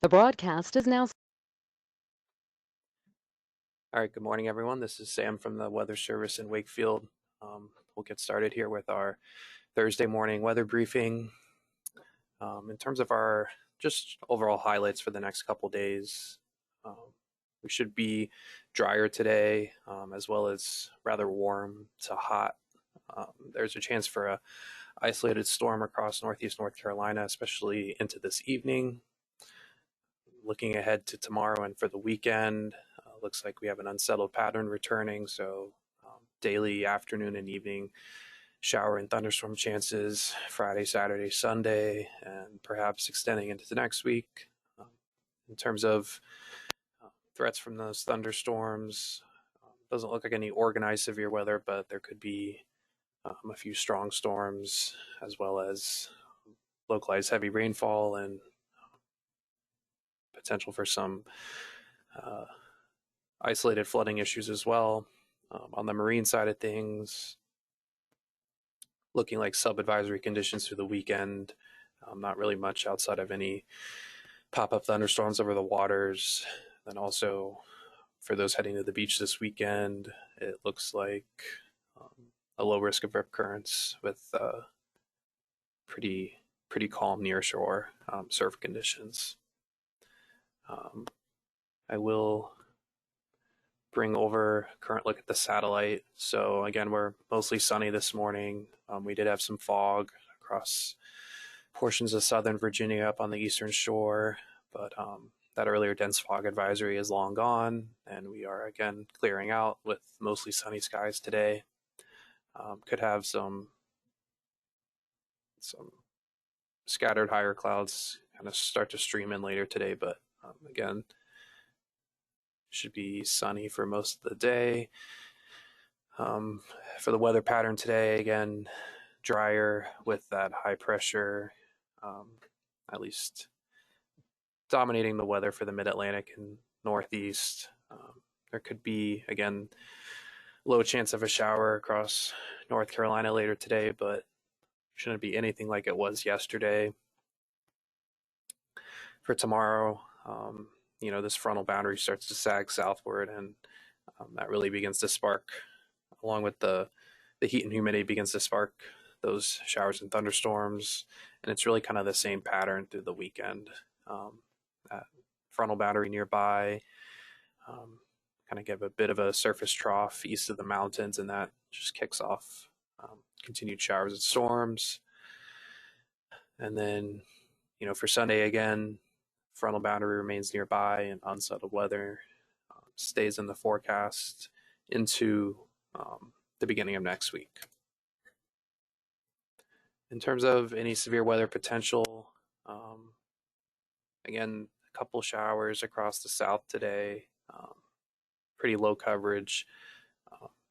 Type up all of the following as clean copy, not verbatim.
The broadcast is now. All right, good morning, everyone. This is Sam from the Weather Service in Wakefield. We'll get started here with our Thursday morning weather briefing. In terms of our just overall highlights for the next couple days, we should be drier today, as well as rather warm to hot. There's a chance for a isolated storm across northeast North Carolina, especially into this evening. Looking ahead to tomorrow and for the weekend, looks like we have an unsettled pattern returning, so daily afternoon and evening shower and thunderstorm chances Friday, Saturday, Sunday, and perhaps extending into the next week. In terms of threats from those thunderstorms, doesn't look like any organized severe weather, but there could be a few strong storms as well as localized heavy rainfall and potential for some isolated flooding issues as well. On the marine side of things, looking like sub-advisory conditions through the weekend. Not really much outside of any pop-up thunderstorms over the waters. Then also for those heading to the beach this weekend, it looks like a low risk of rip currents with pretty calm near shore surf conditions. I will bring over current look at the satellite. So again, we're mostly sunny this morning. We did have some fog across portions of southern Virginia up on the eastern shore, but that earlier dense fog advisory is long gone, and we are again clearing out with mostly sunny skies today. Could have some scattered higher clouds kind of start to stream in later today, but again, should be sunny for most of the day. For the weather pattern today, again, drier with that high pressure, at least dominating the weather for the mid-Atlantic and Northeast. There could be, again, low chance of a shower across North Carolina later today, but shouldn't be anything like it was yesterday. For tomorrow, this frontal boundary starts to sag southward, and that really begins to spark, along with the heat and humidity, begins to spark those showers and thunderstorms. And it's really kind of the same pattern through the weekend. That frontal boundary nearby, kind of give a bit of a surface trough east of the mountains, and that just kicks off continued showers and storms. And then, for Sunday again, frontal boundary remains nearby and unsettled weather stays in the forecast into the beginning of next week. In terms of any severe weather potential, again, a couple showers across the south today, pretty low coverage.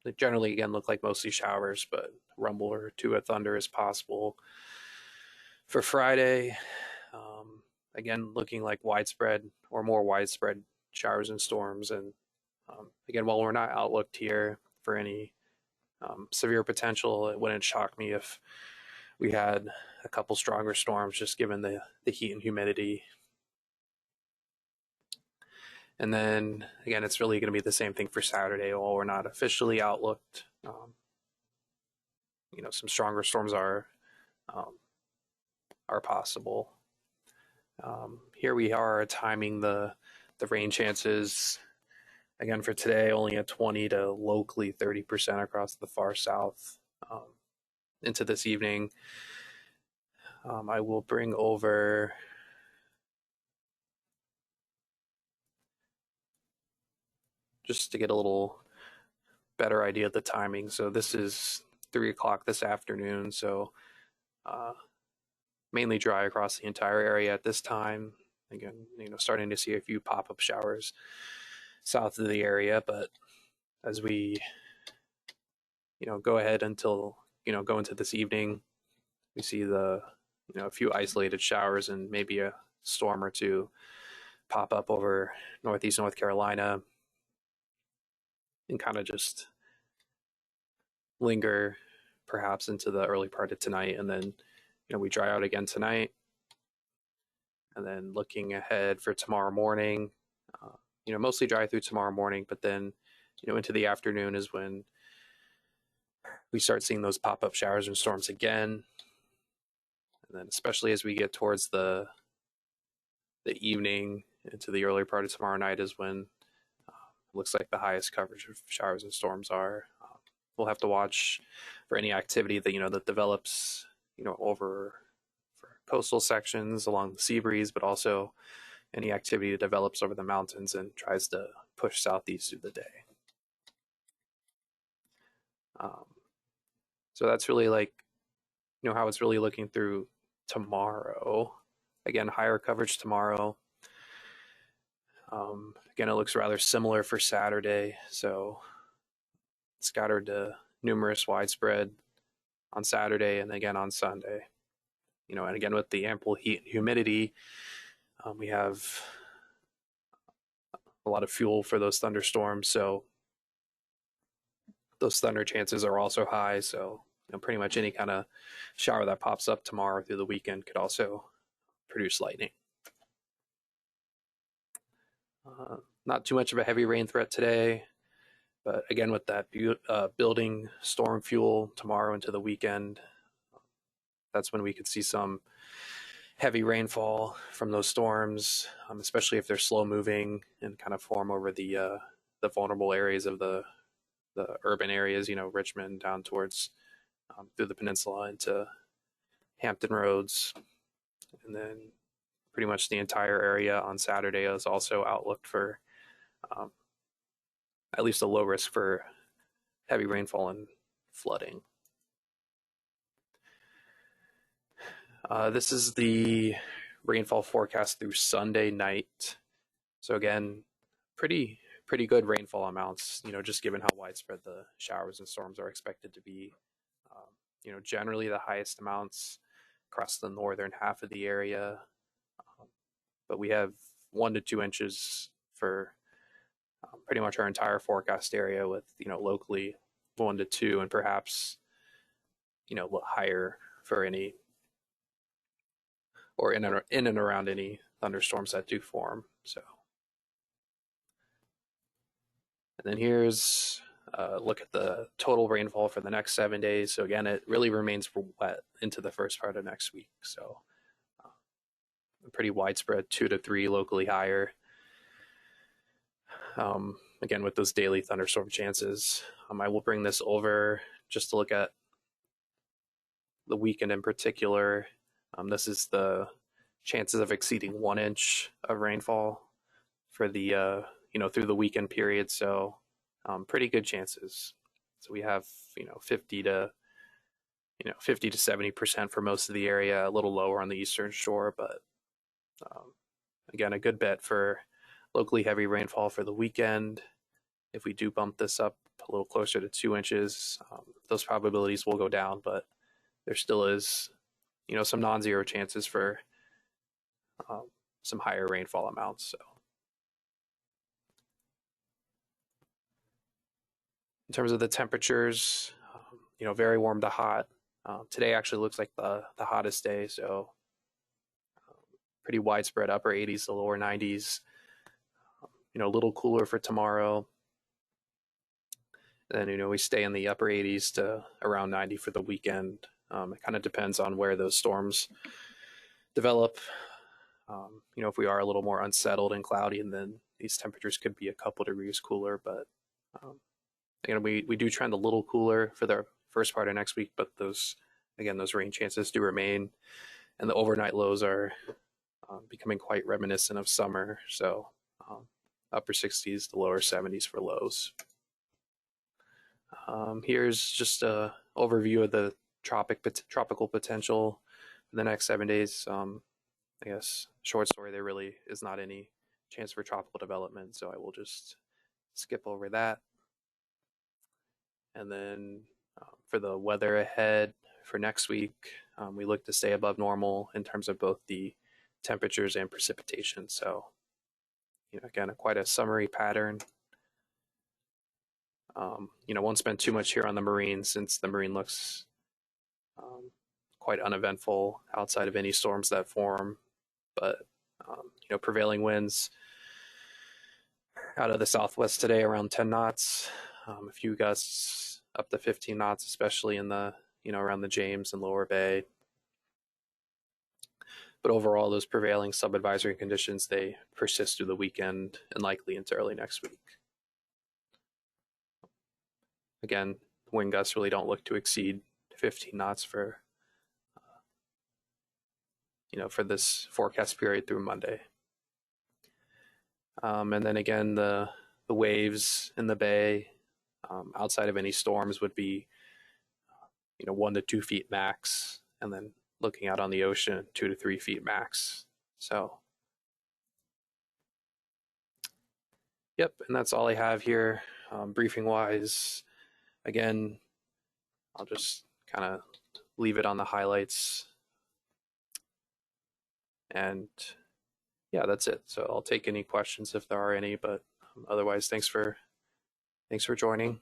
They generally, again, look like mostly showers, but rumble or two of thunder is possible. For Friday, again, looking like widespread or more widespread showers and storms. And again, while we're not outlooked here for any severe potential, it wouldn't shock me if we had a couple stronger storms, just given the heat and humidity. And then again, it's really going to be the same thing for Saturday. While we're not officially outlooked, some stronger storms are possible. Here we are timing the rain chances. Again, for today, only at 20 to locally 30% across the far south. Into this evening, I will bring over just to get a little better idea of the timing. So this is 3 o'clock this afternoon. So mainly dry across the entire area at this time. Again, starting to see a few pop-up showers south of the area, but as we go ahead until go into this evening, we see a few isolated showers and maybe a storm or two pop up over northeast North Carolina and kind of just linger perhaps into the early part of tonight, and then we dry out again tonight, And then looking ahead for tomorrow morning, mostly dry through tomorrow morning, but then, into the afternoon is when we start seeing those pop-up showers and storms again. And then especially as we get towards the evening into the early part of tomorrow night is when it looks like the highest coverage of showers and storms are. We'll have to watch for any activity that develops, over for coastal sections along the sea breeze, but also any activity that develops over the mountains and tries to push southeast through the day. Um, so that's really how it's really looking through tomorrow. Again, higher coverage tomorrow. Again, it looks rather similar for Saturday. So scattered to numerous widespread on Saturday and again on Sunday. And again, with the ample heat and humidity, we have a lot of fuel for those thunderstorms. So those thunder chances are also high. So pretty much any kind of shower that pops up tomorrow through the weekend could also produce lightning. Not too much of a heavy rain threat today, but again, with that building storm fuel tomorrow into the weekend, that's when we could see some heavy rainfall from those storms, especially if they're slow moving and kind of form over the vulnerable areas of the urban areas, Richmond down towards through the peninsula into Hampton Roads, and then pretty much the entire area on Saturday is also outlooked for at least a low risk for heavy rainfall and flooding. This is the rainfall forecast through Sunday night. So again, pretty good rainfall amounts, just given how widespread the showers and storms are expected to be. Generally the highest amounts across the northern half of the area, but we have 1 to 2 inches for pretty much our entire forecast area, with locally 1 to 2 and perhaps higher for any or in and around any thunderstorms that do form. So, and then here's a look at the total rainfall for the next 7 days. So again, it really remains wet into the first part of next week. So pretty widespread, 2 to 3, locally higher. Again, with those daily thunderstorm chances. I will bring this over just to look at the weekend in particular. This is the chances of exceeding 1 inch of rainfall for the through the weekend period. So pretty good chances. So we have 50 to 70% for most of the area, a little lower on the eastern shore, but again, a good bet for locally heavy rainfall for the weekend. If we do bump this up a little closer to 2 inches, those probabilities will go down, but there still is some non-zero chances for some higher rainfall amounts. So in terms of the temperatures, very warm to hot. Today actually looks like the hottest day, so pretty widespread upper 80s to lower 90s. A little cooler for tomorrow. And then, we stay in the upper 80s to around 90 for the weekend. It kind of depends on where those storms develop. If we are a little more unsettled and cloudy, and then these temperatures could be a couple degrees cooler. But again, we do trend a little cooler for the first part of next week, but those rain chances do remain, and the overnight lows are becoming quite reminiscent of summer. So upper 60s to lower 70s for lows. Here's just a overview of the tropical potential for the next 7 days. I guess short story, there really is not any chance for tropical development, so I will just skip over that. And then for the weather ahead for next week, we look to stay above normal in terms of both the temperatures and precipitation. So, again, quite a summary pattern. Won't spend too much here on the marine, since the marine looks quite uneventful outside of any storms that form. But Prevailing winds out of the southwest today around 10 knots, a few gusts up to 15 knots, especially in the, around the James and Lower Bay. But overall, those prevailing sub-advisory conditions, they persist through the weekend and likely into early next week. Again, wind gusts really don't look to exceed 15 knots for this forecast period through Monday. And then again, the waves in the bay, outside of any storms, would be 1 to 2 feet max, and then looking out on the ocean, 2 to 3 feet max. So, yep, and that's all I have here, briefing wise. Again, I'll just kind of leave it on the highlights, and yeah, that's it. So I'll take any questions if there are any, but otherwise, thanks for joining.